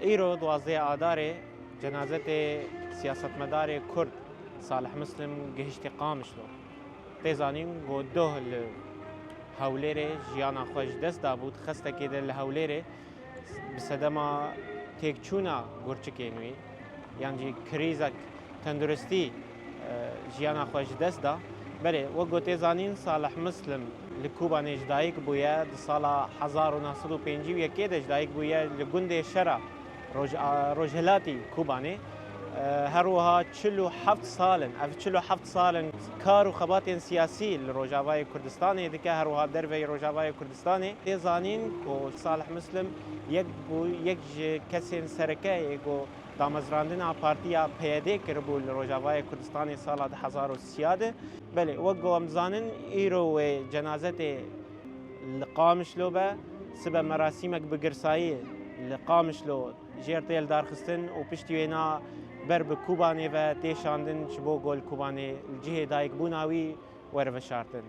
ایرو 12 آذار جنازت سیاستمدار کرد صالح مسلم گهشت قامشلو تیزانین گو دوه هولێرێ ژیانە خۆش دەست دابوو خستێکی لە هەولێرێ بسەدەما تێکچوونە گورچکێ نوێی یانجی کریزەک تەندروستی ژیانە خۆش دەستدا بەێ وەک گۆتێزانین ساڵح مسلم لە کوبانێ دایک بووە di sala 1950 یەکێ دایک بووە لە گوندێ شەرە ڕۆژهەلاتی کوبانێ هەروەها 47 ساڵن ئەف 47 ساڵن کار و خەباتێن سیاسی لە ڕۆژاوای کوردستانی دیکە هەروەها دەربەی ڕۆژاوای کوردستانی تێزانین و ساڵح مسلم یەک کەسێن سەرەکەی گۆ دامەزراندنا پارتیا پەیەدێ کردبوو لە ڕۆژاوای کوردستانی ساڵا 1930 بەێ وەک گۆمزانن ئیرۆ وێ جەنازەتێ لە قامشلۆ بە سبە مەراسیمێک بگرسایی لە قامشلۆ ژێر تێل دارخستن و پشتی وێنا بەر بە کوبانێ بە تێشاندن چ بۆ گۆل کوبانێ جهێ دایک بووناوی وەرە بەشارتن.